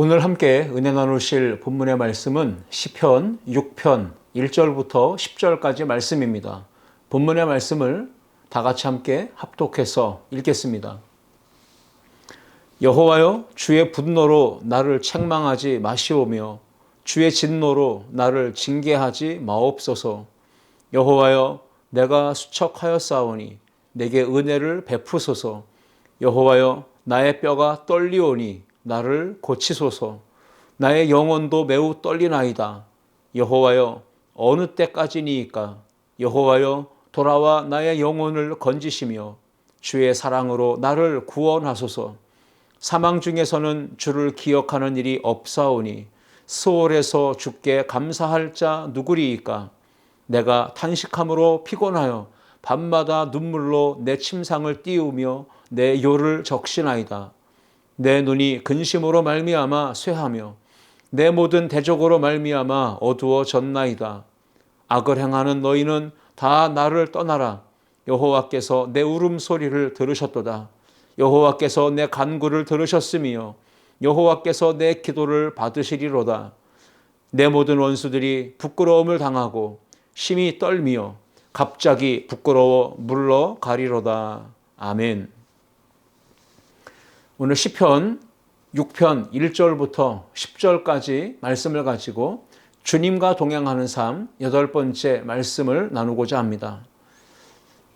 오늘 함께 은혜 나누실 본문의 말씀은 시편 6편 1절부터 10절까지 말씀입니다. 본문의 말씀을 다 같이 함께 합독해서 읽겠습니다. 여호와여, 주의 분노로 나를 책망하지 마시오며 주의 진노로 나를 징계하지 마옵소서. 여호와여, 내가 수척하였사오니 내게 은혜를 베푸소서. 여호와여, 나의 뼈가 떨리오니 나를 고치소서. 나의 영혼도 매우 떨리나이다. 여호와여, 어느 때까지니이까? 여호와여, 돌아와 나의 영혼을 건지시며 주의 사랑으로 나를 구원하소서. 사망 중에서는 주를 기억하는 일이 없사오니 스올에서 주께 감사할 자 누구리이까? 내가 탄식함으로 피곤하여 밤마다 눈물로 내 침상을 띄우며 내 요를 적시나이다. 내 눈이 근심으로 말미암아 쇠하며 내 모든 대적으로 말미암아 어두워졌나이다. 악을 행하는 너희는 다 나를 떠나라. 여호와께서 내 울음소리를 들으셨도다. 여호와께서 내 간구를 들으셨으며 여호와께서 내 기도를 받으시리로다. 내 모든 원수들이 부끄러움을 당하고 심히 떨미어 갑자기 부끄러워 물러가리로다. 아멘. 오늘 시편 6편 1절부터 10절까지 말씀을 가지고 주님과 동행하는 삶 8번째 말씀을 나누고자 합니다.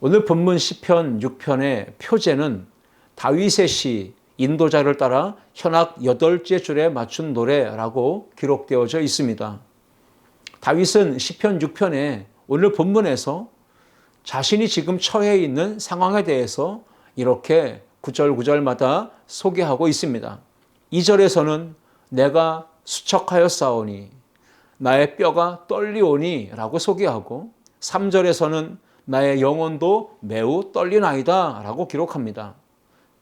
오늘 본문 시편 6편의 표제는 다윗의 시 인도자를 따라 현악 8째 줄에 맞춘 노래라고 기록되어져 있습니다. 다윗은 시편 6편에 오늘 본문에서 자신이 지금 처해 있는 상황에 대해서 이렇게 구절마다 소개하고 있습니다. 2절에서는 내가 수척하였사오니 나의 뼈가 떨리오니 라고 소개하고 3절에서는 나의 영혼도 매우 떨리나이다 라고 기록합니다.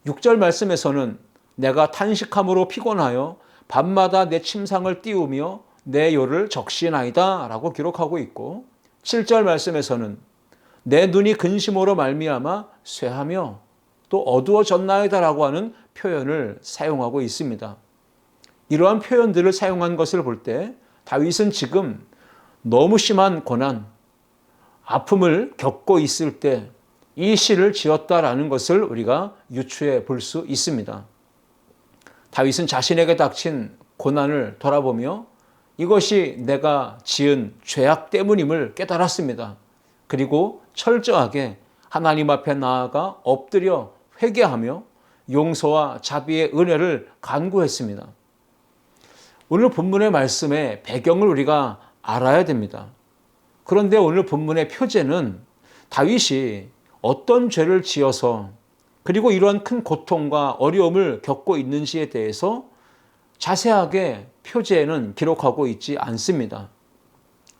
6절 말씀에서는 내가 탄식함으로 피곤하여 밤마다 내 침상을 띄우며 내 요를 적시나이다 라고 기록하고 있고 7절 말씀에서는 내 눈이 근심으로 말미암아 쇠하며 또 어두워졌나이다 라고 하는 표현을 사용하고 있습니다. 이러한 표현들을 사용한 것을 볼 때 다윗은 지금 너무 심한 고난, 아픔을 겪고 있을 때 이 시를 지었다라는 것을 우리가 유추해 볼 수 있습니다. 다윗은 자신에게 닥친 고난을 돌아보며 이것이 내가 지은 죄악 때문임을 깨달았습니다. 그리고 철저하게 하나님 앞에 나아가 엎드려 회개하며 용서와 자비의 은혜를 간구했습니다. 오늘 본문의 말씀의 배경을 우리가 알아야 됩니다. 그런데 오늘 본문의 표제는 다윗이 어떤 죄를 지어서 그리고 이러한 큰 고통과 어려움을 겪고 있는지에 대해서 자세하게 표제에는 기록하고 있지 않습니다.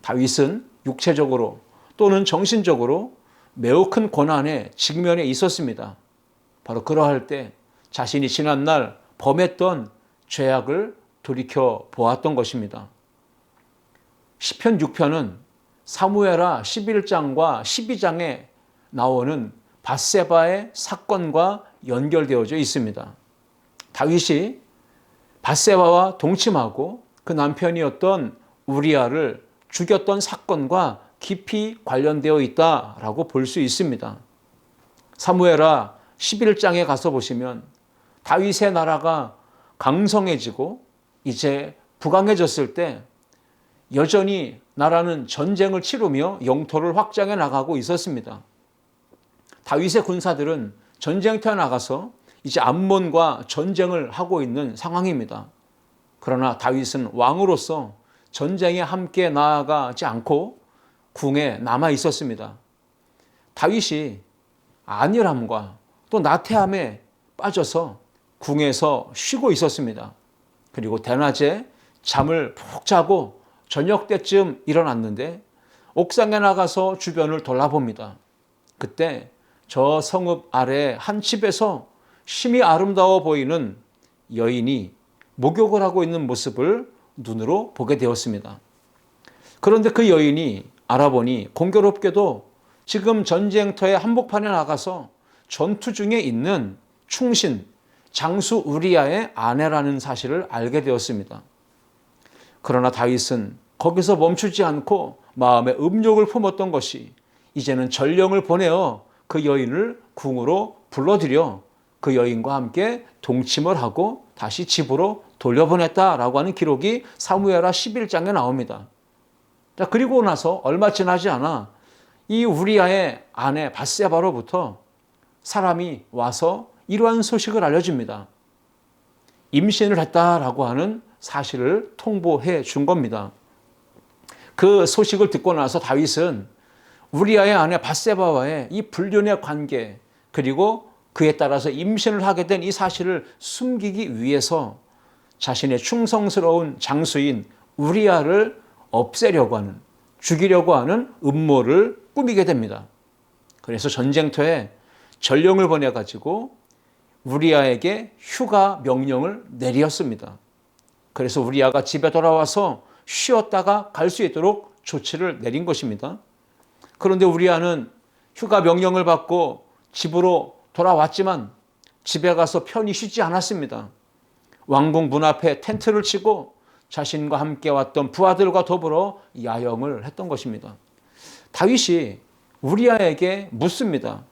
다윗은 육체적으로 또는 정신적으로 매우 큰 고난에 직면해 있었습니다. 바로 그러할 때 자신이 지난날 범했던 죄악을 돌이켜 보았던 것입니다. 시편 6편은 사무엘하 11장과 12장에 나오는 밧세바의 사건과 연결되어져 있습니다. 다윗이 밧세바와 동침하고 그 남편이었던 우리아를 죽였던 사건과 깊이 관련되어 있다라고 볼 수 있습니다. 사무엘하 11장에 가서 보시면 다윗의 나라가 강성해지고 이제 부강해졌을 때 여전히 나라는 전쟁을 치르며 영토를 확장해 나가고 있었습니다. 다윗의 군사들은 전쟁터에 나가서 이제 암몬과 전쟁을 하고 있는 상황입니다. 그러나 다윗은 왕으로서 전쟁에 함께 나아가지 않고 궁에 남아 있었습니다. 다윗이 안일함과 또 나태함에 빠져서 궁에서 쉬고 있었습니다. 그리고 대낮에 잠을 푹 자고 저녁 때쯤 일어났는데 옥상에 나가서 주변을 돌아봅니다. 그때 저 성읍 아래 한 집에서 심히 아름다워 보이는 여인이 목욕을 하고 있는 모습을 눈으로 보게 되었습니다. 그런데 그 여인이 알아보니 공교롭게도 지금 전쟁터의 한복판에 나가서 전투 중에 있는 충신 장수 우리아의 아내라는 사실을 알게 되었습니다. 그러나 다윗은 거기서 멈추지 않고 마음에 음욕을 품었던 것이 이제는 전령을 보내어 그 여인을 궁으로 불러들여 그 여인과 함께 동침을 하고 다시 집으로 돌려보냈다라고 하는 기록이 사무엘하 11장에 나옵니다. 자, 그리고 나서 얼마 지나지 않아 이 우리아의 아내 밧세바로부터 사람이 와서 이러한 소식을 알려줍니다. 임신을 했다라고 하는 사실을 통보해 준 겁니다. 그 소식을 듣고 나서 다윗은 우리아의 아내 밧세바와의 이 불륜의 관계, 그리고 그에 따라서 임신을 하게 된 이 사실을 숨기기 위해서 자신의 충성스러운 장수인 우리아를 없애려고 하는, 죽이려고 하는 음모를 꾸미게 됩니다. 그래서 전쟁터에 전령을 보내가지고 우리아에게 휴가 명령을 내렸습니다. 그래서 우리아가 집에 돌아와서 쉬었다가 갈 수 있도록 조치를 내린 것입니다. 그런데 우리아는 휴가 명령을 받고 집으로 돌아왔지만 집에 가서 편히 쉬지 않았습니다. 왕궁 문 앞에 텐트를 치고 자신과 함께 왔던 부하들과 더불어 야영을 했던 것입니다. 다윗이 우리아에게 묻습니다.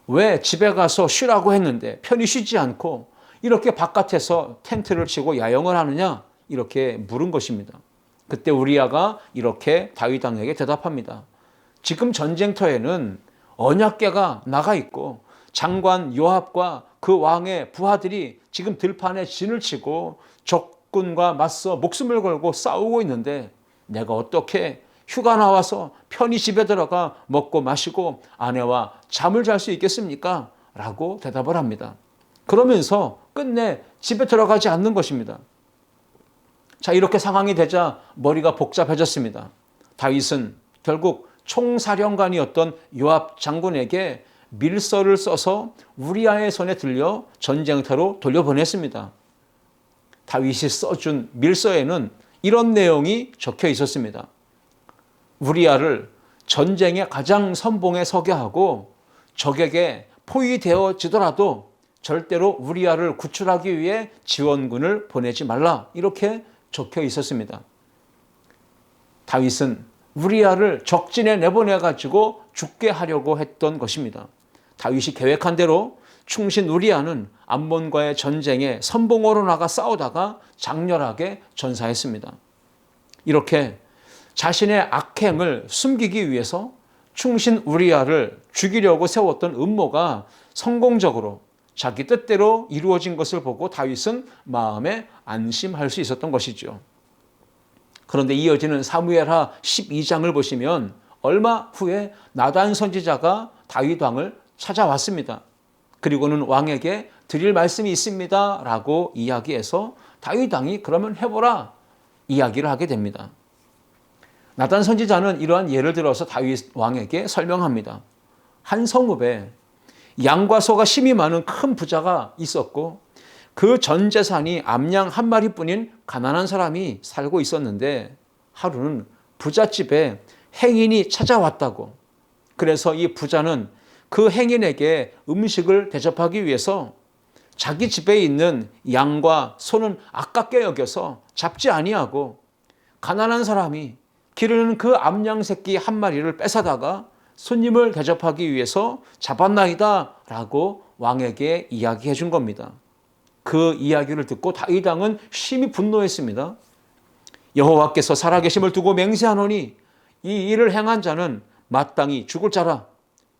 왜 집에 가서 쉬라고 했는데 편히 쉬지 않고 이렇게 바깥에서 텐트를 치고 야영을 하느냐? 이렇게 물은 것입니다. 그때 우리아가 이렇게 다윗 왕에게 대답합니다. 지금 전쟁터에는 언약궤가 나가 있고 장관 요압과 그 왕의 부하들이 지금 들판에 진을 치고 적군과 맞서 목숨을 걸고 싸우고 있는데 내가 어떻게 휴가 나와서 편히 집에 들어가 먹고 마시고 아내와 잠을 잘 수 있겠습니까? 라고 대답을 합니다. 그러면서 끝내 집에 들어가지 않는 것입니다. 자, 이렇게 상황이 되자 머리가 복잡해졌습니다. 다윗은 결국 총사령관이었던 요압 장군에게 밀서를 써서 우리아의 손에 들려 전쟁터로 돌려보냈습니다. 다윗이 써준 밀서에는 이런 내용이 적혀 있었습니다. 우리아를 전쟁의 가장 선봉에 서게 하고 적에게 포위되어지더라도 절대로 우리아를 구출하기 위해 지원군을 보내지 말라, 이렇게 적혀 있었습니다. 다윗은 우리아를 적진에 내보내가지고 죽게 하려고 했던 것입니다. 다윗이 계획한 대로 충신 우리아는 암몬과의 전쟁에 선봉으로 나가 싸우다가 장렬하게 전사했습니다. 이렇게 자신의 악행을 숨기기 위해서 충신 우리아를 죽이려고 세웠던 음모가 성공적으로 자기 뜻대로 이루어진 것을 보고 다윗은 마음에 안심할 수 있었던 것이죠. 그런데 이어지는 사무엘하 12장을 보시면 얼마 후에 나단 선지자가 다윗 왕을 찾아왔습니다. 그리고는 왕에게 드릴 말씀이 있습니다 라고 이야기해서 다윗 왕이 그러면 해보라 이야기를 하게 됩니다. 나단 선지자는 이러한 예를 들어서 다윗 왕에게 설명합니다. 한 성읍에 양과 소가 심이 많은 큰 부자가 있었고 그 전 재산이 암양 한 마리뿐인 가난한 사람이 살고 있었는데 하루는 부잣집에 행인이 찾아왔다고. 그래서 이 부자는 그 행인에게 음식을 대접하기 위해서 자기 집에 있는 양과 소는 아깝게 여겨서 잡지 아니하고 가난한 사람이 기르는 그 암양 새끼 한 마리를 뺏어다가 손님을 대접하기 위해서 잡았나이다 라고 왕에게 이야기해 준 겁니다. 그 이야기를 듣고 다윗 왕은 심히 분노했습니다. 여호와께서 살아계심을 두고 맹세하노니 이 일을 행한 자는 마땅히 죽을 자라.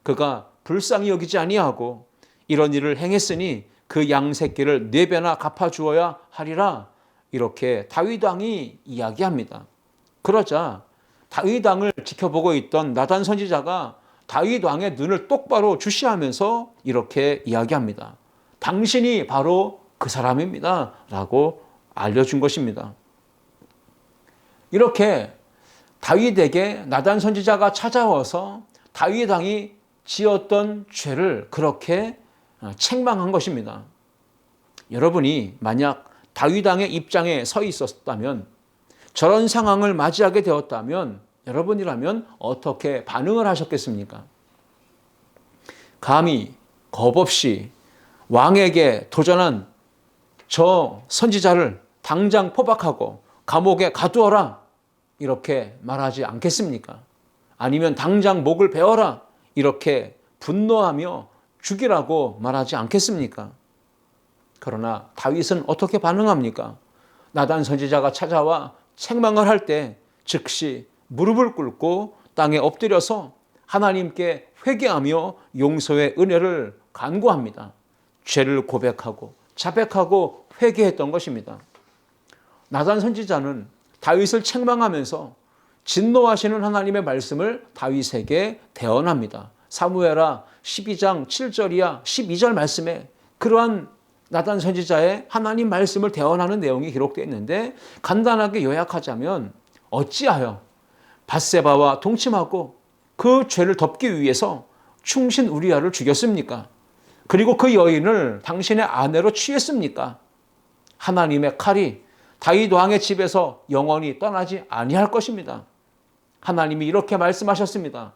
그가 불쌍히 여기지 아니하고 이런 일을 행했으니 그 양 새끼를 4배나 갚아주어야 하리라. 이렇게 다윗 왕이 이야기합니다. 그러자 다윗 왕을 지켜보고 있던 나단 선지자가 다윗 왕의 눈을 똑바로 주시하면서 이렇게 이야기합니다. 당신이 바로 그 사람입니다 라고 알려준 것입니다. 이렇게 다윗에게 나단 선지자가 찾아와서 다윗 왕이 지었던 죄를 그렇게 책망한 것입니다. 여러분이 만약 다윗 왕의 입장에 서 있었다면, 저런 상황을 맞이하게 되었다면 여러분이라면 어떻게 반응을 하셨겠습니까? 감히 겁없이 왕에게 도전한 저 선지자를 당장 포박하고 감옥에 가두어라 이렇게 말하지 않겠습니까? 아니면 당장 목을 베어라 이렇게 분노하며 죽이라고 말하지 않겠습니까? 그러나 다윗은 어떻게 반응합니까? 나단 선지자가 찾아와 책망을 할 때 즉시 무릎을 꿇고 땅에 엎드려서 하나님께 회개하며 용서의 은혜를 간구합니다. 죄를 고백하고 자백하고 회개했던 것입니다. 나단 선지자는 다윗을 책망하면서 진노하시는 하나님의 말씀을 다윗에게 대언합니다. 사무엘하 12장 7절이야 12절 말씀에 그러한 나단 선지자의 하나님 말씀을 대언하는 내용이 기록되어 있는데, 간단하게 요약하자면 어찌하여 밧세바와 동침하고 그 죄를 덮기 위해서 충신 우리아를 죽였습니까? 그리고 그 여인을 당신의 아내로 취했습니까? 하나님의 칼이 다윗 왕의 집에서 영원히 떠나지 아니할 것입니다. 하나님이 이렇게 말씀하셨습니다.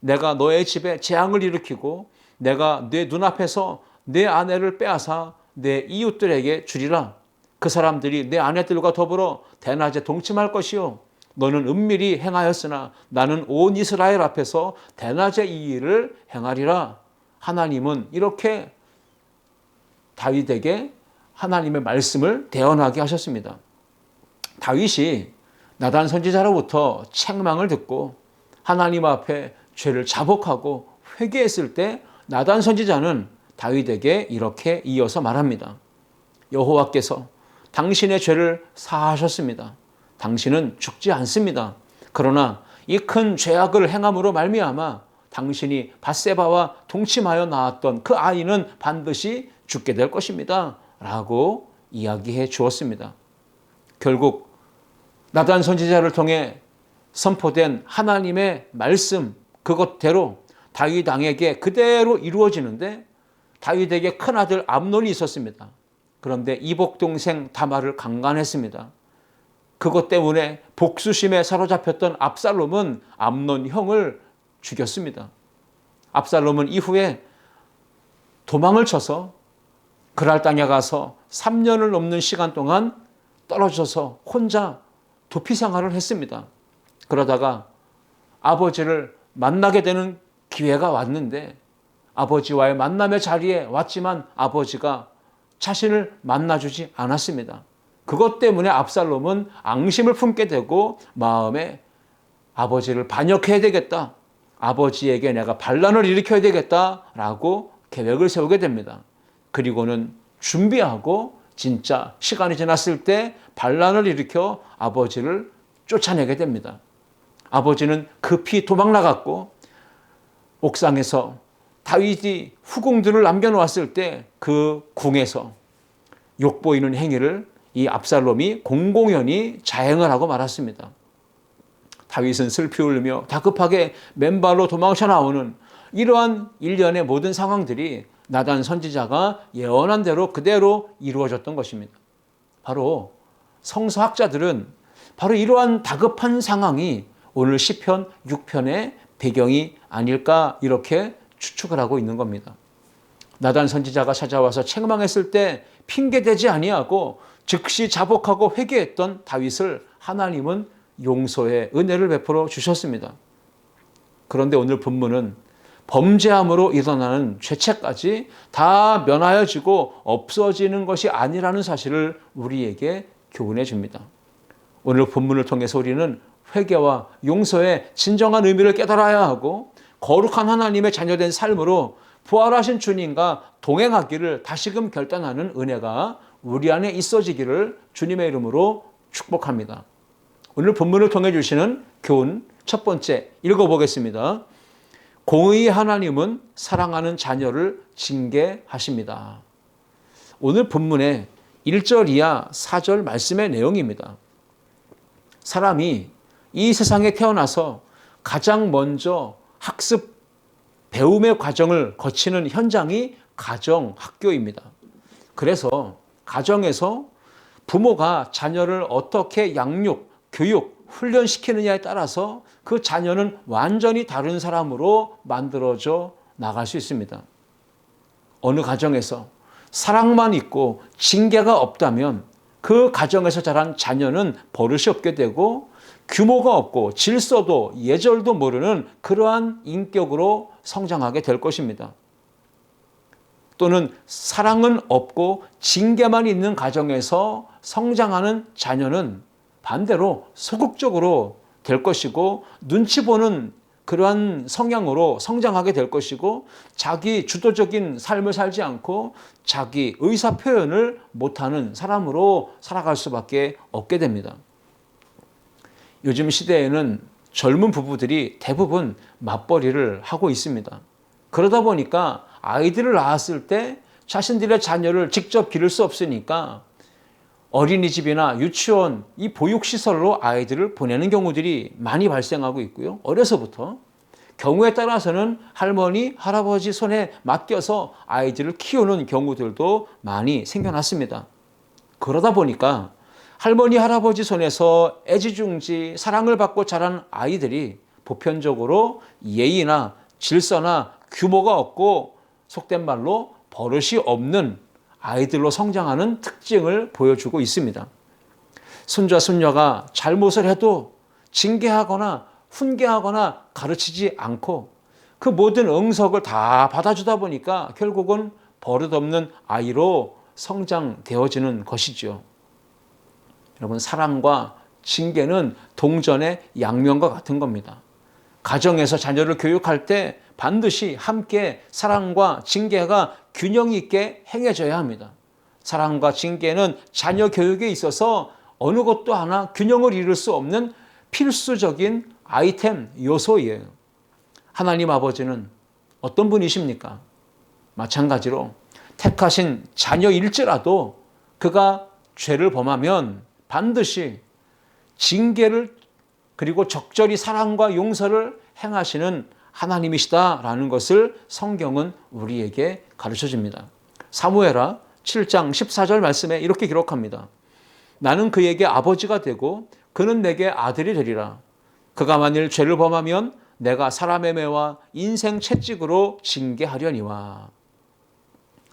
내가 너의 집에 재앙을 일으키고 내가 내 눈앞에서 내 아내를 빼앗아 내 이웃들에게 주리라. 그 사람들이 내 아내들과 더불어 대낮에 동침할 것이요 너는 은밀히 행하였으나 나는 온 이스라엘 앞에서 대낮에 이 일을 행하리라. 하나님은 이렇게 다윗에게 하나님의 말씀을 대언하게 하셨습니다. 다윗이 나단 선지자로부터 책망을 듣고 하나님 앞에 죄를 자복하고 회개했을 때 나단 선지자는 다윗에게 이렇게 이어서 말합니다. 여호와께서 당신의 죄를 사하셨습니다. 당신은 죽지 않습니다. 그러나 이 큰 죄악을 행함으로 말미암아 당신이 밧세바와 동침하여 낳았던 그 아이는 반드시 죽게 될 것입니다. 라고 이야기해 주었습니다. 결국 나단 선지자를 통해 선포된 하나님의 말씀 그것대로 다윗 왕에게 그대로 이루어지는데, 다윗에게 큰아들 암논이 있었습니다. 그런데 이복 동생 다말을 강간했습니다. 그것 때문에 복수심에 사로잡혔던 압살롬은 암논 형을 죽였습니다. 압살롬은 이후에 도망을 쳐서 그랄 땅에 가서 3년을 넘는 시간 동안 떨어져서 혼자 도피 생활을 했습니다. 그러다가 아버지를 만나게 되는 기회가 왔는데 아버지와의 만남의 자리에 왔지만 아버지가 자신을 만나주지 않았습니다. 그것 때문에 압살롬은 앙심을 품게 되고 마음에 아버지를 반역해야 되겠다. 아버지에게 내가 반란을 일으켜야 되겠다라고 계획을 세우게 됩니다. 그리고는 준비하고 진짜 시간이 지났을 때 반란을 일으켜 아버지를 쫓아내게 됩니다. 아버지는 급히 도망 나갔고 옥상에서 다윗이 후궁들을 남겨놓았을 때 그 궁에서 욕보이는 행위를 이 압살롬이 공공연히 자행을 하고 말았습니다. 다윗은 슬피 울며 다급하게 맨발로 도망쳐 나오는 이러한 일련의 모든 상황들이 나단 선지자가 예언한 대로 그대로 이루어졌던 것입니다. 바로 성서학자들은 바로 이러한 다급한 상황이 오늘 시편 6편의 배경이 아닐까 이렇게 추측을 하고 있는 겁니다. 나단 선지자가 찾아와서 책망했을 때 핑계대지 아니하고 즉시 자복하고 회개했던 다윗을 하나님은 용서의 은혜를 베풀어 주셨습니다. 그런데 오늘 본문은 범죄함으로 일어나는 죄책까지 다 면하여지고 없어지는 것이 아니라는 사실을 우리에게 교훈해 줍니다. 오늘 본문을 통해서 우리는 회개와 용서의 진정한 의미를 깨달아야 하고 거룩한 하나님의 자녀된 삶으로 부활하신 주님과 동행하기를 다시금 결단하는 은혜가 우리 안에 있어지기를 주님의 이름으로 축복합니다. 오늘 본문을 통해 주시는 교훈 첫 번째 읽어보겠습니다. 공의의 하나님은 사랑하는 자녀를 징계하십니다. 오늘 본문의 1절 이하 4절 말씀의 내용입니다. 사람이 이 세상에 태어나서 가장 먼저 학습, 배움의 과정을 거치는 현장이 가정, 학교입니다. 그래서 가정에서 부모가 자녀를 어떻게 양육, 교육, 훈련시키느냐에 따라서 그 자녀는 완전히 다른 사람으로 만들어져 나갈 수 있습니다. 어느 가정에서 사랑만 있고 징계가 없다면 그 가정에서 자란 자녀는 버릇이 없게 되고 규모가 없고 질서도 예절도 모르는 그러한 인격으로 성장하게 될 것입니다. 또는 사랑은 없고 징계만 있는 가정에서 성장하는 자녀는 반대로 소극적으로 될 것이고 눈치 보는 그러한 성향으로 성장하게 될 것이고 자기 주도적인 삶을 살지 않고 자기 의사 표현을 못하는 사람으로 살아갈 수밖에 없게 됩니다. 요즘 시대에는 젊은 부부들이 대부분 맞벌이를 하고 있습니다. 그러다 보니까 아이들을 낳았을 때 자신들의 자녀를 직접 기를 수 없으니까 어린이집이나 유치원, 이 보육시설로 아이들을 보내는 경우들이 많이 발생하고 있고요. 어려서부터. 경우에 따라서는 할머니, 할아버지 손에 맡겨서 아이들을 키우는 경우들도 많이 생겨났습니다. 그러다 보니까 할머니, 할아버지 손에서 애지중지 사랑을 받고 자란 아이들이 보편적으로 예의나 질서나 규모가 없고 속된 말로 버릇이 없는 아이들로 성장하는 특징을 보여주고 있습니다. 손자, 손녀가 잘못을 해도 징계하거나 훈계하거나 가르치지 않고 그 모든 응석을 다 받아주다 보니까 결국은 버릇없는 아이로 성장되어지는 것이죠. 여러분, 사랑과 징계는 동전의 양면과 같은 겁니다. 가정에서 자녀를 교육할 때 반드시 함께 사랑과 징계가 균형 있게 행해져야 합니다. 사랑과 징계는 자녀 교육에 있어서 어느 것도 하나 균형을 이룰 수 없는 필수적인 아이템, 요소예요. 하나님 아버지는 어떤 분이십니까? 마찬가지로 택하신 자녀일지라도 그가 죄를 범하면 반드시 징계를 그리고 적절히 사랑과 용서를 행하시는 하나님이시다라는 것을 성경은 우리에게 가르쳐 줍니다. 사무엘하 7장 14절 말씀에 이렇게 기록합니다. 나는 그에게 아버지가 되고 그는 내게 아들이 되리라. 그가 만일 죄를 범하면 내가 사람의 매와 인생 채찍으로 징계하려니와.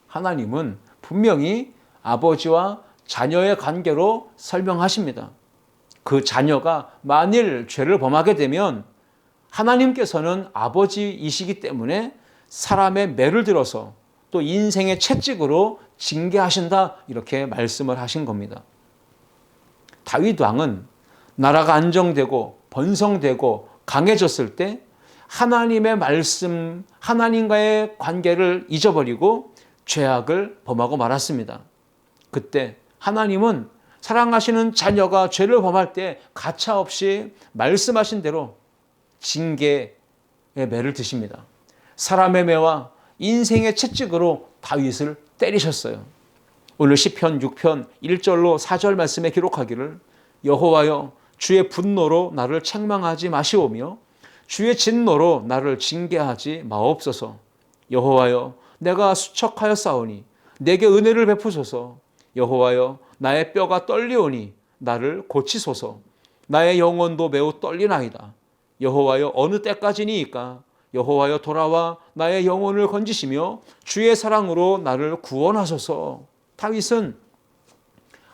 하나님은 분명히 아버지와 자녀의 관계로 설명하십니다. 그 자녀가 만일 죄를 범하게 되면 하나님께서는 아버지이시기 때문에 사람의 매를 들어서 또 인생의 채찍으로 징계하신다, 이렇게 말씀을 하신 겁니다. 다윗 왕은 나라가 안정되고 번성되고 강해졌을 때 하나님의 말씀, 하나님과의 관계를 잊어버리고 죄악을 범하고 말았습니다. 그때 하나님은 사랑하시는 자녀가 죄를 범할 때 가차없이 말씀하신 대로 징계의 매를 드십니다. 사람의 매와 인생의 채찍으로 다윗을 때리셨어요. 오늘 시편 6편 1절로 4절 말씀에 기록하기를 여호와여 주의 분노로 나를 책망하지 마시오며 주의 진노로 나를 징계하지 마옵소서. 여호와여 내가 수척하였사오니 내게 은혜를 베푸소서. 여호와여 나의 뼈가 떨리오니 나를 고치소서. 나의 영혼도 매우 떨리나이다. 여호와여 어느 때까지니이까? 여호와여 돌아와 나의 영혼을 건지시며 주의 사랑으로 나를 구원하소서. 다윗은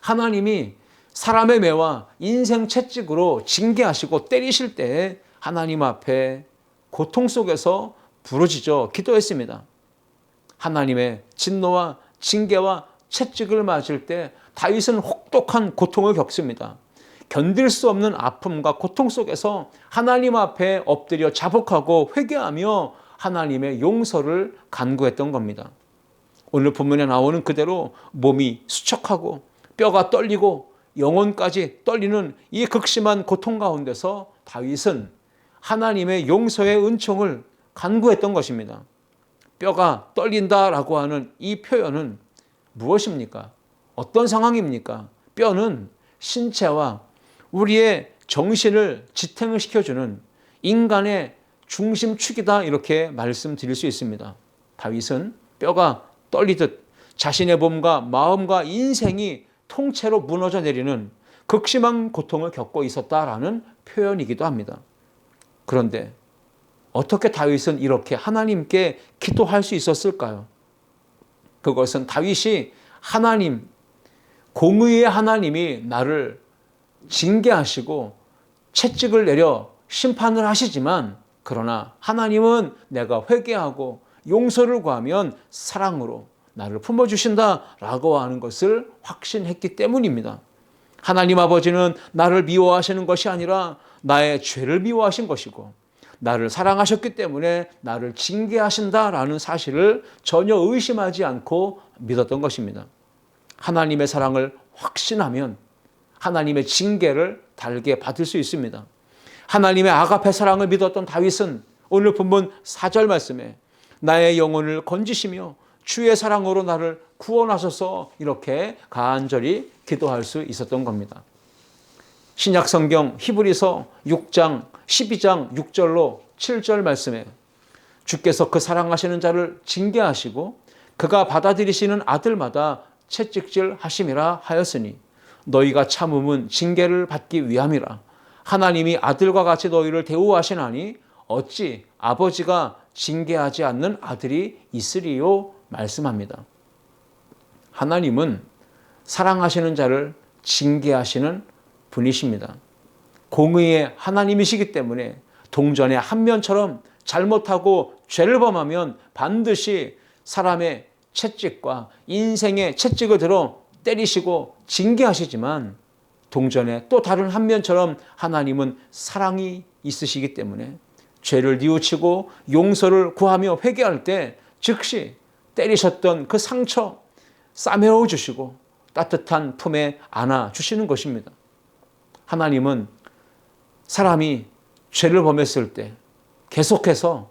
하나님이 사람의 매와 인생 채찍으로 징계하시고 때리실 때 하나님 앞에 고통 속에서 부르짖어 기도했습니다. 하나님의 진노와 징계와 채찍을 맞을 때 다윗은 혹독한 고통을 겪습니다. 견딜 수 없는 아픔과 고통 속에서 하나님 앞에 엎드려 자복하고 회개하며 하나님의 용서를 간구했던 겁니다. 오늘 본문에 나오는 그대로 몸이 수척하고 뼈가 떨리고 영혼까지 떨리는 이 극심한 고통 가운데서 다윗은 하나님의 용서의 은총을 간구했던 것입니다. 뼈가 떨린다라고 하는 이 표현은 무엇입니까? 어떤 상황입니까? 뼈는 신체와 우리의 정신을 지탱을 시켜주는 인간의 중심축이다, 이렇게 말씀드릴 수 있습니다. 다윗은 뼈가 떨리듯 자신의 몸과 마음과 인생이 통째로 무너져 내리는 극심한 고통을 겪고 있었다라는 표현이기도 합니다. 그런데 어떻게 다윗은 이렇게 하나님께 기도할 수 있었을까요? 그것은 다윗이 하나님, 공의의 하나님이 나를 징계하시고 채찍을 내려 심판을 하시지만, 그러나 하나님은 내가 회개하고 용서를 구하면 사랑으로 나를 품어주신다라고 하는 것을 확신했기 때문입니다. 하나님 아버지는 나를 미워하시는 것이 아니라 나의 죄를 미워하신 것이고, 나를 사랑하셨기 때문에 나를 징계하신다라는 사실을 전혀 의심하지 않고 믿었던 것입니다. 하나님의 사랑을 확신하면 하나님의 징계를 달게 받을 수 있습니다. 하나님의 아가페 사랑을 믿었던 다윗은 오늘 본문 4절 말씀에 나의 영혼을 건지시며 주의 사랑으로 나를 구원하소서, 이렇게 간절히 기도할 수 있었던 겁니다. 신약 성경 히브리서 6장 12장 6절로 7절 말씀에 주께서 그 사랑하시는 자를 징계하시고 그가 받아들이시는 아들마다 채찍질 하심이라 하였으니 너희가 참음은 징계를 받기 위함이라. 하나님이 아들과 같이 너희를 대우하시나니 어찌 아버지가 징계하지 않는 아들이 있으리요, 말씀합니다. 하나님은 사랑하시는 자를 징계하시는 분이십니다. 공의의 하나님이시기 때문에 동전의 한 면처럼 잘못하고 죄를 범하면 반드시 사람의 채찍과 인생의 채찍을 들어 때리시고 징계하시지만, 동전의 또 다른 한 면처럼 하나님은 사랑이 있으시기 때문에 죄를 뉘우치고 용서를 구하며 회개할 때 즉시 때리셨던 그 상처 싸매어 주시고 따뜻한 품에 안아 주시는 것입니다. 하나님은 사람이 죄를 범했을 때 계속해서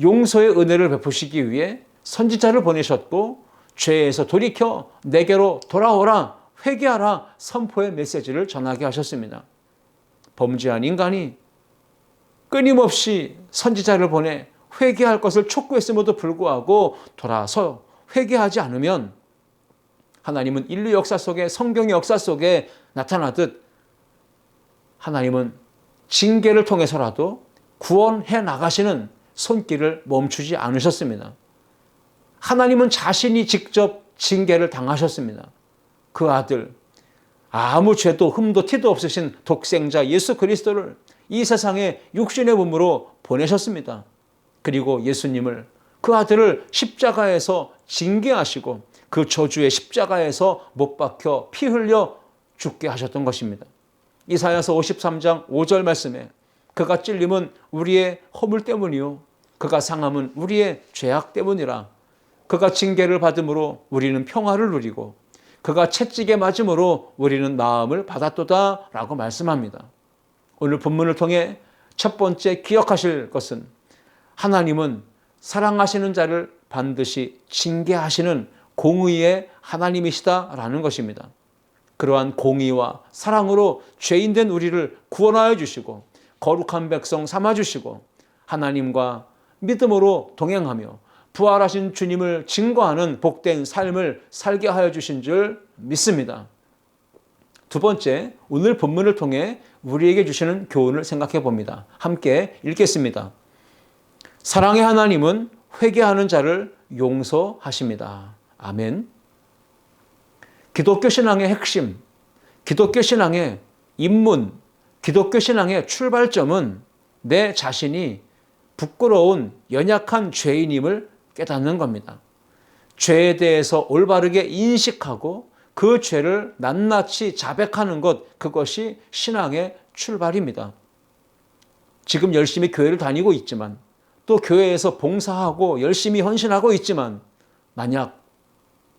용서의 은혜를 베푸시기 위해 선지자를 보내셨고, 죄에서 돌이켜 내게로 돌아오라, 회개하라 선포의 메시지를 전하게 하셨습니다. 범죄한 인간이 끊임없이 선지자를 보내 회개할 것을 촉구했음에도 불구하고 돌아서 회개하지 않으면 하나님은 인류 역사 속에, 성경의 역사 속에 나타나듯 하나님은 징계를 통해서라도 구원해 나가시는 손길을 멈추지 않으셨습니다. 하나님은 자신이 직접 징계를 당하셨습니다. 그 아들, 아무 죄도 흠도 티도 없으신 독생자 예수 그리스도를 이 세상에 육신의 몸으로 보내셨습니다. 그리고 예수님을, 그 아들을 십자가에서 징계하시고 그 저주의 십자가에서 못 박혀 피 흘려 죽게 하셨던 것입니다. 이사야서 53장 5절 말씀에 그가 찔림은 우리의 허물 때문이요 그가 상함은 우리의 죄악 때문이라. 그가 징계를 받음으로 우리는 평화를 누리고 그가 채찍에 맞음으로 우리는 나음을 받았도다 라고 말씀합니다. 오늘 본문을 통해 첫 번째 기억하실 것은 하나님은 사랑하시는 자를 반드시 징계하시는 공의의 하나님이시다라는 것입니다. 그러한 공의와 사랑으로 죄인된 우리를 구원하여 주시고 거룩한 백성 삼아주시고 하나님과 믿음으로 동행하며 부활하신 주님을 증거하는 복된 삶을 살게 하여 주신 줄 믿습니다. 두 번째, 오늘 본문을 통해 우리에게 주시는 교훈을 생각해 봅니다. 함께 읽겠습니다. 사랑의 하나님은 회개하는 자를 용서하십니다. 아멘. 기독교 신앙의 핵심, 기독교 신앙의 입문, 기독교 신앙의 출발점은 내 자신이 부끄러운 연약한 죄인임을 깨닫는 겁니다. 죄에 대해서 올바르게 인식하고 그 죄를 낱낱이 자백하는 것, 그것이 신앙의 출발입니다. 지금 열심히 교회를 다니고 있지만 또 교회에서 봉사하고 열심히 헌신하고 있지만 만약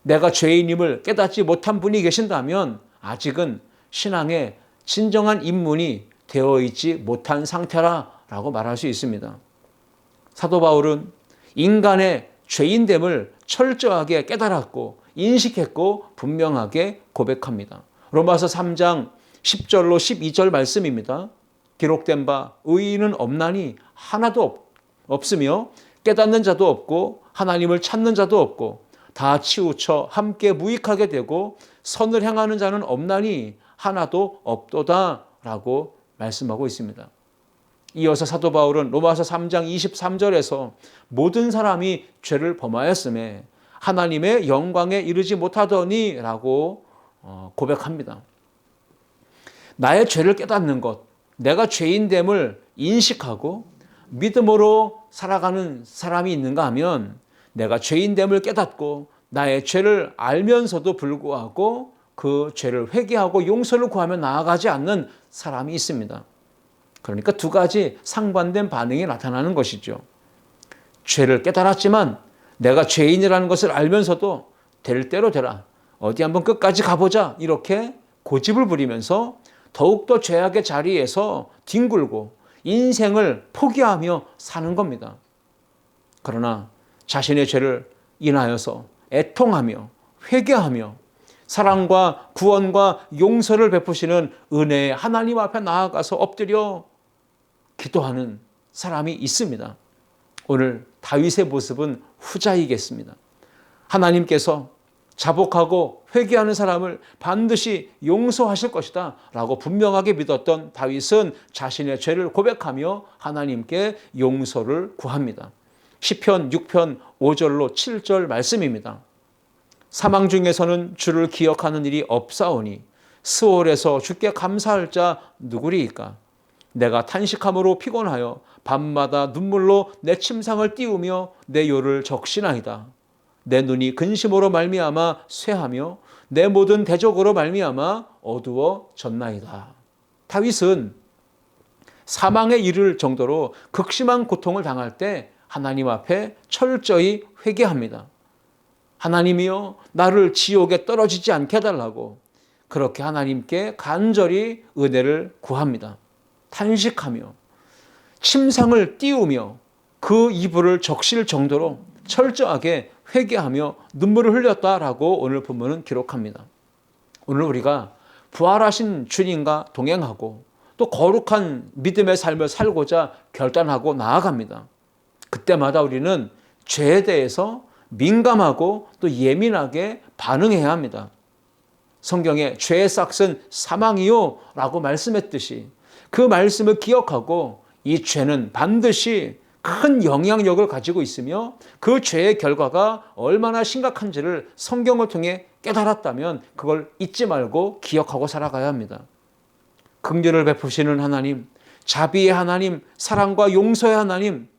내가 죄인임을 깨닫지 못한 분이 계신다면 아직은 신앙의 진정한 입문이 되어 있지 못한 상태라고 말할 수 있습니다. 사도 바울은 인간의 죄인됨을 철저하게 깨달았고 인식했고 분명하게 고백합니다. 로마서 3장 10절로 12절 말씀입니다. 기록된 바 의인은 없나니 하나도 없으며 깨닫는 자도 없고 하나님을 찾는 자도 없고 다 치우쳐 함께 무익하게 되고 선을 행하는 자는 없나니 하나도 없도다 라고 말씀하고 있습니다. 이어서 사도 바울은 로마서 3장 23절에서 모든 사람이 죄를 범하였음에 하나님의 영광에 이르지 못하더니 라고 고백합니다. 나의 죄를 깨닫는 것, 내가 죄인됨을 인식하고 믿음으로 살아가는 사람이 있는가 하면 내가 죄인됨을 깨닫고 나의 죄를 알면서도 불구하고 그 죄를 회개하고 용서를 구하며 나아가지 않는 사람이 있습니다. 그러니까 두 가지 상반된 반응이 나타나는 것이죠. 죄를 깨달았지만 내가 죄인이라는 것을 알면서도 될 대로 되라, 어디 한번 끝까지 가보자, 이렇게 고집을 부리면서 더욱더 죄악의 자리에서 뒹굴고 인생을 포기하며 사는 겁니다. 그러나 자신의 죄를 인하여서 애통하며 회개하며 사랑과 구원과 용서를 베푸시는 은혜의 하나님 앞에 나아가서 엎드려 기도하는 사람이 있습니다. 오늘 다윗의 모습은 후자이겠습니다. 하나님께서 자복하고 회개하는 사람을 반드시 용서하실 것이다 라고 분명하게 믿었던 다윗은 자신의 죄를 고백하며 하나님께 용서를 구합니다. 시편 6편 5절로 7절 말씀입니다. 사망 중에서는 주를 기억하는 일이 없사오니 스올에서 주께 감사할 자 누구리이까? 내가 탄식함으로 피곤하여 밤마다 눈물로 내 침상을 띄우며 내 요를 적시나이다. 내 눈이 근심으로 말미암아 쇠하며 내 모든 대적으로 말미암아 어두워졌나이다. 다윗은 사망에 이를 정도로 극심한 고통을 당할 때 하나님 앞에 철저히 회개합니다. 하나님이여, 나를 지옥에 떨어지지 않게 해달라고 그렇게 하나님께 간절히 은혜를 구합니다. 탄식하며 침상을 띄우며 그 이불을 적실 정도로 철저하게 회개하며 눈물을 흘렸다라고 오늘 본문은 기록합니다. 오늘 우리가 부활하신 주님과 동행하고 또 거룩한 믿음의 삶을 살고자 결단하고 나아갑니다. 그때마다 우리는 죄에 대해서 민감하고 또 예민하게 반응해야 합니다. 성경에 죄의 싹은 사망이요 라고 말씀했듯이 그 말씀을 기억하고 이 죄는 반드시 큰 영향력을 가지고 있으며 그 죄의 결과가 얼마나 심각한지를 성경을 통해 깨달았다면 그걸 잊지 말고 기억하고 살아가야 합니다. 긍휼을 베푸시는 하나님, 자비의 하나님, 사랑과 용서의 하나님,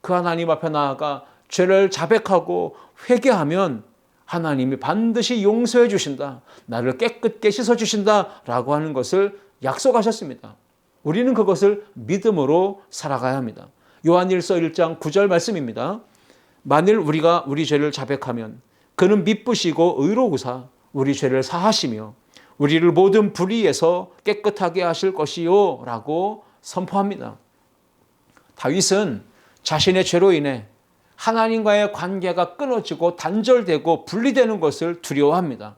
그 하나님 앞에 나아가 죄를 자백하고 회개하면 하나님이 반드시 용서해 주신다, 나를 깨끗게 씻어 주신다 라고 하는 것을 약속하셨습니다. 우리는 그것을 믿음으로 살아가야 합니다. 요한일서 1장 9절 말씀입니다. 만일 우리가 우리 죄를 자백하면 그는 미쁘시고 의로우사 우리 죄를 사하시며 우리를 모든 불의에서 깨끗하게 하실 것이요 라고 선포합니다. 다윗은 자신의 죄로 인해 하나님과의 관계가 끊어지고 단절되고 분리되는 것을 두려워합니다.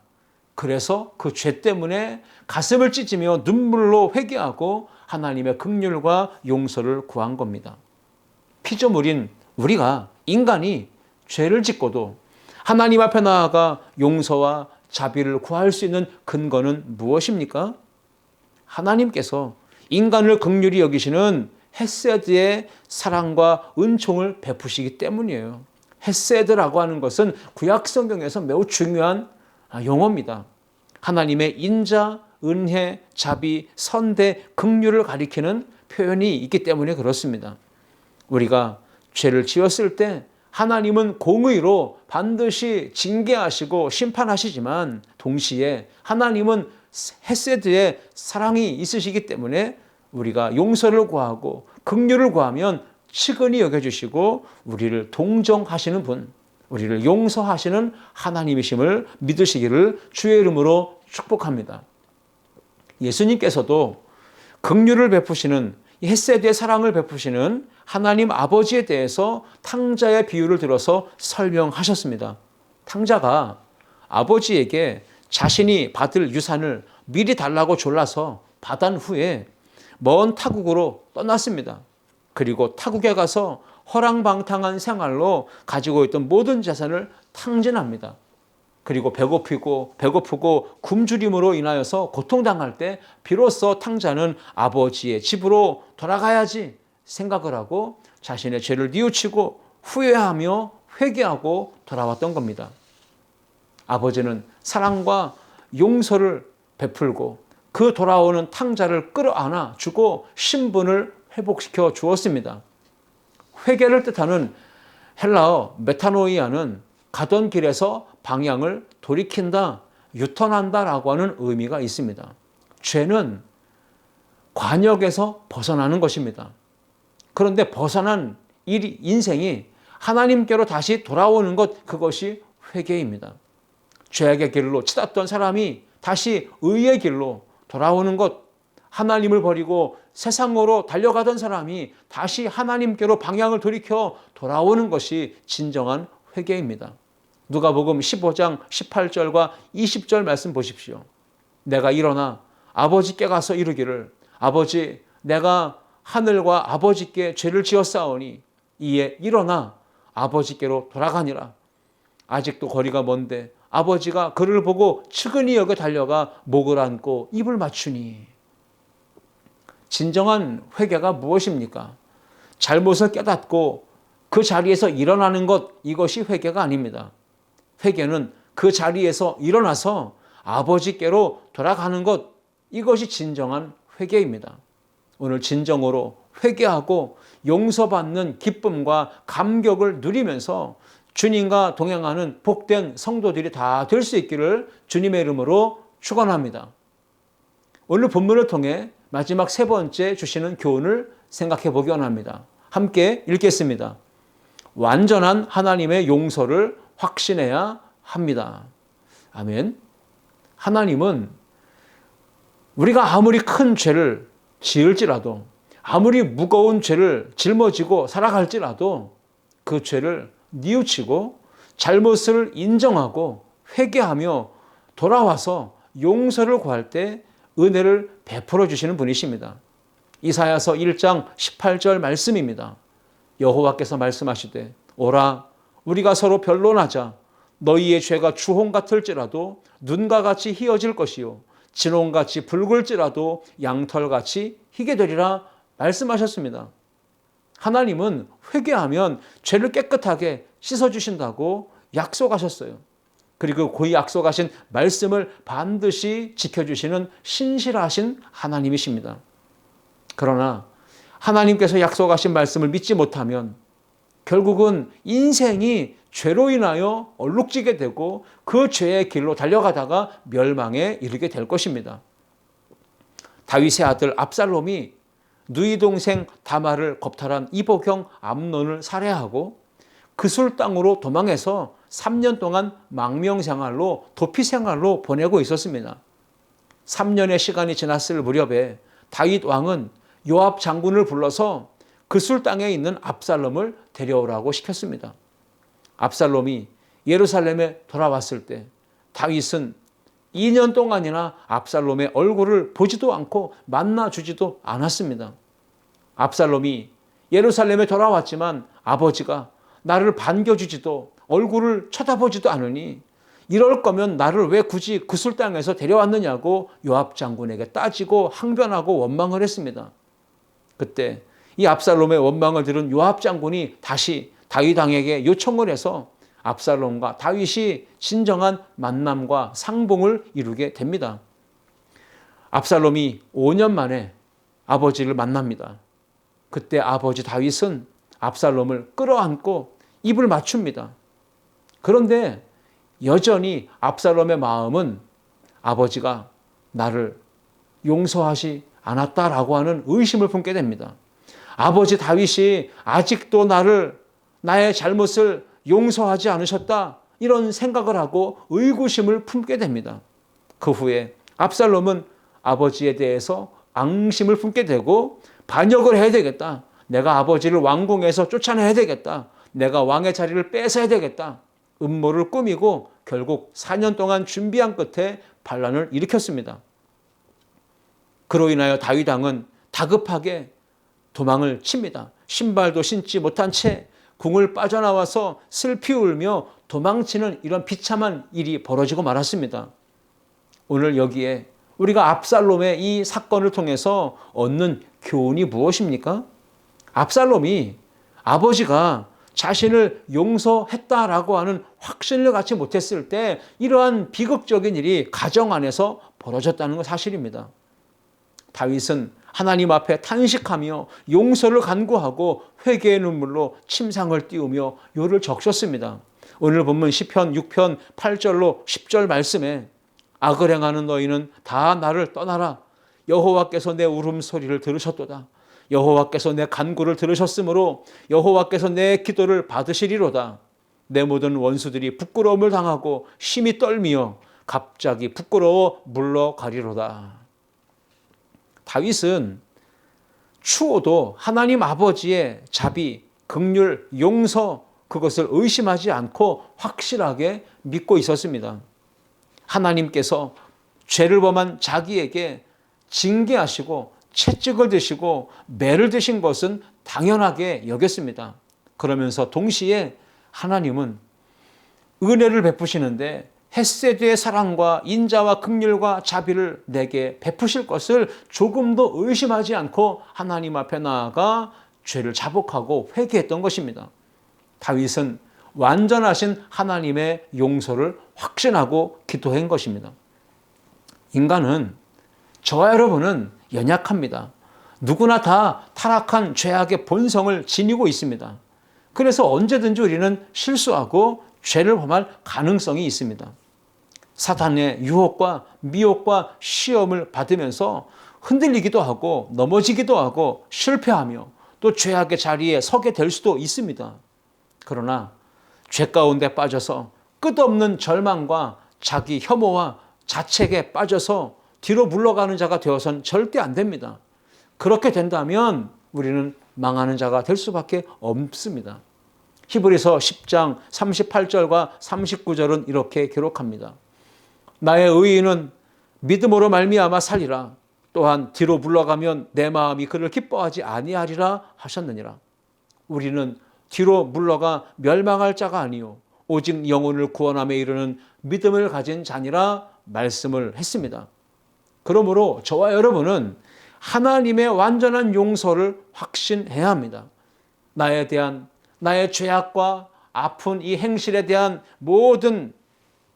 그래서 그 죄 때문에 가슴을 찢으며 눈물로 회개하고 하나님의 긍휼과 용서를 구한 겁니다. 피조물인 우리가, 인간이 죄를 짓고도 하나님 앞에 나아가 용서와 자비를 구할 수 있는 근거는 무엇입니까? 하나님께서 인간을 긍휼히 여기시는 헤세드의 사랑과 은총을 베푸시기 때문이에요. 헤세드라고 하는 것은 구약 성경에서 매우 중요한 용어입니다. 하나님의 인자, 은혜, 자비, 선대, 긍휼을 가리키는 표현이 있기 때문에 그렇습니다. 우리가 죄를 지었을 때 하나님은 공의로 반드시 징계하시고 심판하시지만 동시에 하나님은 헤세드의 사랑이 있으시기 때문에 우리가 용서를 구하고 긍휼을 구하면 측은히 여겨주시고 우리를 동정하시는 분, 우리를 용서하시는 하나님이심을 믿으시기를 주의 이름으로 축복합니다. 예수님께서도 긍휼을 베푸시는 헤세드의 사랑을 베푸시는 하나님 아버지에 대해서 탕자의 비유를 들어서 설명하셨습니다. 탕자가 아버지에게 자신이 받을 유산을 미리 달라고 졸라서 받은 후에 먼 타국으로 떠났습니다. 그리고 타국에 가서 허랑방탕한 생활로 가지고 있던 모든 재산을 탕진합니다. 그리고 배고프고 굶주림으로 인하여서 고통당할 때 비로소 탕자는 아버지의 집으로 돌아가야지 생각을 하고 자신의 죄를 뉘우치고 후회하며 회개하고 돌아왔던 겁니다. 아버지는 사랑과 용서를 베풀고 그 돌아오는 탕자를 끌어안아 주고 신분을 회복시켜 주었습니다. 회개를 뜻하는 헬라어 메타노이아는 가던 길에서 방향을 돌이킨다, 유턴한다라고 하는 의미가 있습니다. 죄는 관역에서 벗어나는 것입니다. 그런데 벗어난 인생이 하나님께로 다시 돌아오는 것, 그것이 회개입니다. 죄악의 길로 치닫던 사람이 다시 의의 길로 돌아오는 것, 하나님을 버리고 세상으로 달려가던 사람이 다시 하나님께로 방향을 돌이켜 돌아오는 것이 진정한 회개입니다. 누가복음 15장 18절과 20절 말씀 보십시오. 내가 일어나 아버지께 가서 이르기를 아버지 내가 하늘과 아버지께 죄를 지었사오니 이에 일어나 아버지께로 돌아가니라. 아직도 거리가 먼데 아버지가 그를 보고 측은히 여겨 달려가 목을 안고 입을 맞추니. 진정한 회개가 무엇입니까? 잘못을 깨닫고 그 자리에서 일어나는 것, 이것이 회개가 아닙니다. 회개는 그 자리에서 일어나서 아버지께로 돌아가는 것, 이것이 진정한 회개입니다. 오늘 진정으로 회개하고 용서받는 기쁨과 감격을 누리면서 주님과 동행하는 복된 성도들이 다 될 수 있기를 주님의 이름으로 축원합니다. 오늘 본문을 통해 마지막 세 번째 주시는 교훈을 생각해 보기 원합니다. 함께 읽겠습니다. 완전한 하나님의 용서를 확신해야 합니다. 아멘. 하나님은 우리가 아무리 큰 죄를 지을지라도, 아무리 무거운 죄를 짊어지고 살아갈지라도 그 죄를 뉘우치고 잘못을 인정하고 회개하며 돌아와서 용서를 구할 때 은혜를 베풀어 주시는 분이십니다. 이사야서 1장 18절 말씀입니다. 여호와께서 말씀하시되 오라 우리가 서로 변론하자. 너희의 죄가 주홍 같을지라도 눈과 같이 희어질 것이요 진홍같이 붉을지라도 양털같이 희게 되리라 말씀하셨습니다. 하나님은 회개하면 죄를 깨끗하게 씻어주신다고 약속하셨어요. 그리고 그 약속하신 말씀을 반드시 지켜주시는 신실하신 하나님이십니다. 그러나 하나님께서 약속하신 말씀을 믿지 못하면 결국은 인생이 죄로 인하여 얼룩지게 되고 그 죄의 길로 달려가다가 멸망에 이르게 될 것입니다. 다윗의 아들 압살롬이 누이 동생 다말을 겁탈한 이복형 암논을 살해하고 그술 땅으로 도망해서 3년 동안 망명생활로 도피생활로 보내고 있었습니다. 3년의 시간이 지났을 무렵에 다윗 왕은 요압 장군을 불러서 그술 땅에 있는 압살롬을 데려오라고 시켰습니다. 압살롬이 예루살렘에 돌아왔을 때 다윗은 2년 동안이나 압살롬의 얼굴을 보지도 않고 만나주지도 않았습니다. 압살롬이 예루살렘에 돌아왔지만 아버지가 나를 반겨주지도 얼굴을 쳐다보지도 않으니 이럴 거면 나를 왜 굳이 그술 땅에서 데려왔느냐고 요압 장군에게 따지고 항변하고 원망을 했습니다. 그때 이 압살롬의 원망을 들은 요압 장군이 다시 다윗 왕에게 요청을 해서 압살롬과 다윗이 진정한 만남과 상봉을 이루게 됩니다. 압살롬이 5년 만에 아버지를 만납니다. 그때 아버지 다윗은 압살롬을 끌어안고 입을 맞춥니다. 그런데 여전히 압살롬의 마음은 아버지가 나를 용서하지 않았다라고 하는 의심을 품게 됩니다. 아버지 다윗이 아직도 나의 잘못을 용서하지 않으셨다, 이런 생각을 하고 의구심을 품게 됩니다. 그 후에 압살롬은 아버지에 대해서 앙심을 품게 되고 반역을 해야 되겠다. 내가 아버지를 왕궁에서 쫓아내야 되겠다. 내가 왕의 자리를 뺏어야 되겠다. 음모를 꾸미고 결국 4년 동안 준비한 끝에 반란을 일으켰습니다. 그로 인하여 다윗 왕은 다급하게 도망을 칩니다. 신발도 신지 못한 채 궁을 빠져나와서 슬피 울며 도망치는 이런 비참한 일이 벌어지고 말았습니다. 오늘 여기에 우리가 압살롬의 이 사건을 통해서 얻는 교훈이 무엇입니까? 압살롬이 아버지가 자신을 용서했다라고 하는 확신을 갖지 못했을 때 이러한 비극적인 일이 가정 안에서 벌어졌다는 건 사실입니다. 다윗은 하나님 앞에 탄식하며 용서를 간구하고 회개의 눈물로 침상을 띄우며 요를 적셨습니다. 오늘 본문 시편 6편 8절로 10절 말씀에 악을 행하는 너희는 다 나를 떠나라. 여호와께서 내 울음소리를 들으셨도다. 여호와께서 내 간구를 들으셨으므로 여호와께서 내 기도를 받으시리로다. 내 모든 원수들이 부끄러움을 당하고 심히 떨미어 갑자기 부끄러워 물러가리로다. 다윗은 추호도 하나님 아버지의 자비, 긍휼, 용서 그것을 의심하지 않고 확실하게 믿고 있었습니다. 하나님께서 죄를 범한 자기에게 징계하시고 채찍을 드시고 매를 드신 것은 당연하게 여겼습니다. 그러면서 동시에 하나님은 은혜를 베푸시는데 헤세드의 사랑과 인자와 긍휼과 자비를 내게 베푸실 것을 조금도 의심하지 않고 하나님 앞에 나아가 죄를 자복하고 회개했던 것입니다. 다윗은 완전하신 하나님의 용서를 확신하고 기도한 것입니다. 인간은, 저와 여러분은 연약합니다. 누구나 다 타락한 죄악의 본성을 지니고 있습니다. 그래서 언제든지 우리는 실수하고 죄를 범할 가능성이 있습니다. 사탄의 유혹과 미혹과 시험을 받으면서 흔들리기도 하고 넘어지기도 하고 실패하며 또 죄악의 자리에 서게 될 수도 있습니다. 그러나 죄 가운데 빠져서 끝없는 절망과 자기 혐오와 자책에 빠져서 뒤로 물러가는 자가 되어서는 절대 안 됩니다. 그렇게 된다면 우리는 망하는 자가 될 수밖에 없습니다. 히브리서 10장 38절과 39절은 이렇게 기록합니다. 나의 의인은 믿음으로 말미암아 살리라. 또한 뒤로 물러가면 내 마음이 그를 기뻐하지 아니하리라 하셨느니라. 우리는 뒤로 물러가 멸망할 자가 아니요 오직 영혼을 구원함에 이르는 믿음을 가진 자니라 말씀을 했습니다. 그러므로 저와 여러분은 하나님의 완전한 용서를 확신해야 합니다. 나의 죄악과 아픈 이 행실에 대한 모든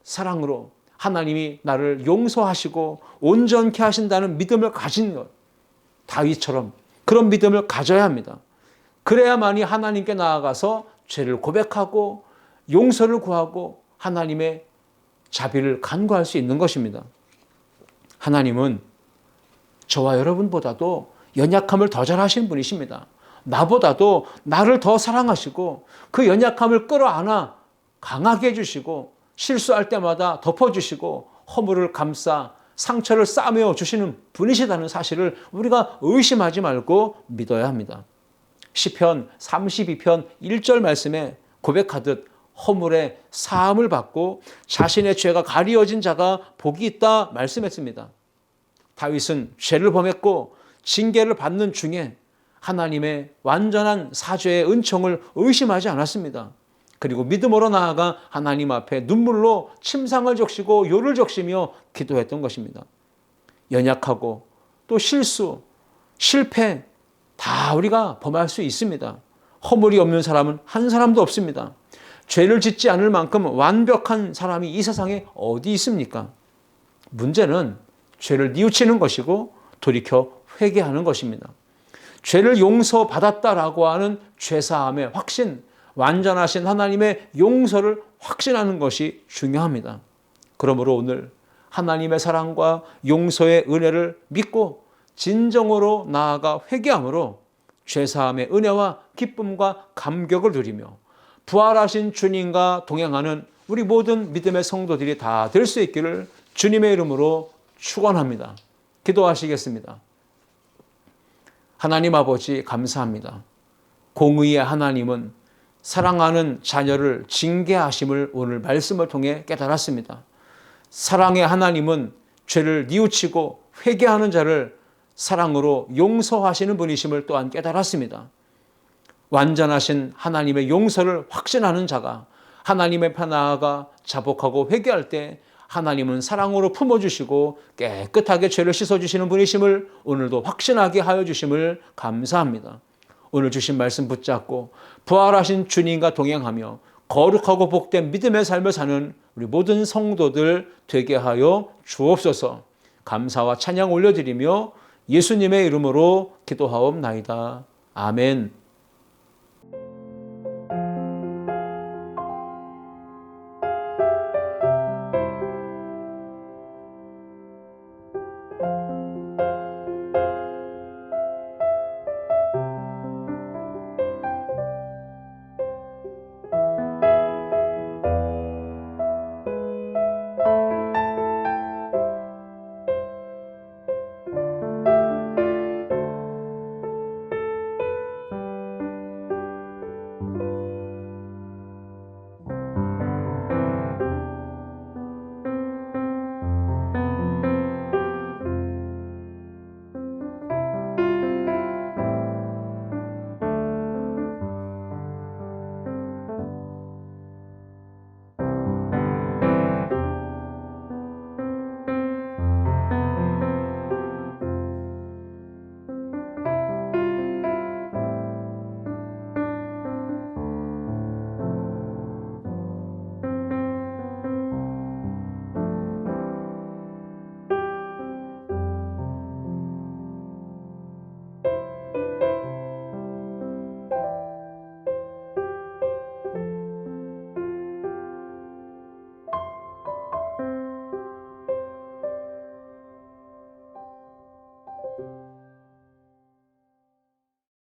사랑으로 하나님이 나를 용서하시고 온전케 하신다는 믿음을 가진 것, 다윗처럼 그런 믿음을 가져야 합니다. 그래야만이 하나님께 나아가서 죄를 고백하고 용서를 구하고 하나님의 자비를 간구할 수 있는 것입니다. 하나님은 저와 여러분보다도 연약함을 더 잘하시는 분이십니다. 나보다도 나를 더 사랑하시고 그 연약함을 끌어안아 강하게 해주시고 실수할 때마다 덮어주시고 허물을 감싸 상처를 싸매어 주시는 분이시다는 사실을 우리가 의심하지 말고 믿어야 합니다. 시편 32편 1절 말씀에 고백하듯 허물의 사함을 받고 자신의 죄가 가리워진 자가 복이 있다 말씀했습니다. 다윗은 죄를 범했고 징계를 받는 중에 하나님의 완전한 사죄의 은총을 의심하지 않았습니다. 그리고 믿음으로 나아가 하나님 앞에 눈물로 침상을 적시고 요를 적시며 기도했던 것입니다. 연약하고 또 실수, 실패 다 우리가 범할 수 있습니다. 허물이 없는 사람은 한 사람도 없습니다. 죄를 짓지 않을 만큼 완벽한 사람이 이 세상에 어디 있습니까? 문제는 죄를 뉘우치는 것이고 돌이켜 회개하는 것입니다. 죄를 용서받았다라고 하는 죄사함의 확신, 완전하신 하나님의 용서를 확신하는 것이 중요합니다. 그러므로 오늘 하나님의 사랑과 용서의 은혜를 믿고 진정으로 나아가 회개함으로 죄사함의 은혜와 기쁨과 감격을 누리며 부활하신 주님과 동행하는 우리 모든 믿음의 성도들이 다 될 수 있기를 주님의 이름으로 축원합니다. 기도하시겠습니다. 하나님 아버지 감사합니다. 공의의 하나님은 사랑하는 자녀를 징계하심을 오늘 말씀을 통해 깨달았습니다. 사랑의 하나님은 죄를 뉘우치고 회개하는 자를 사랑으로 용서하시는 분이심을 또한 깨달았습니다. 완전하신 하나님의 용서를 확신하는 자가 하나님의 편 나아가 자복하고 회개할 때 하나님은 사랑으로 품어주시고 깨끗하게 죄를 씻어주시는 분이심을 오늘도 확신하게 하여 주심을 감사합니다. 오늘 주신 말씀 붙잡고 부활하신 주님과 동행하며 거룩하고 복된 믿음의 삶을 사는 우리 모든 성도들 되게 하여 주옵소서. 감사와 찬양 올려드리며 예수님의 이름으로 기도하옵나이다. 아멘.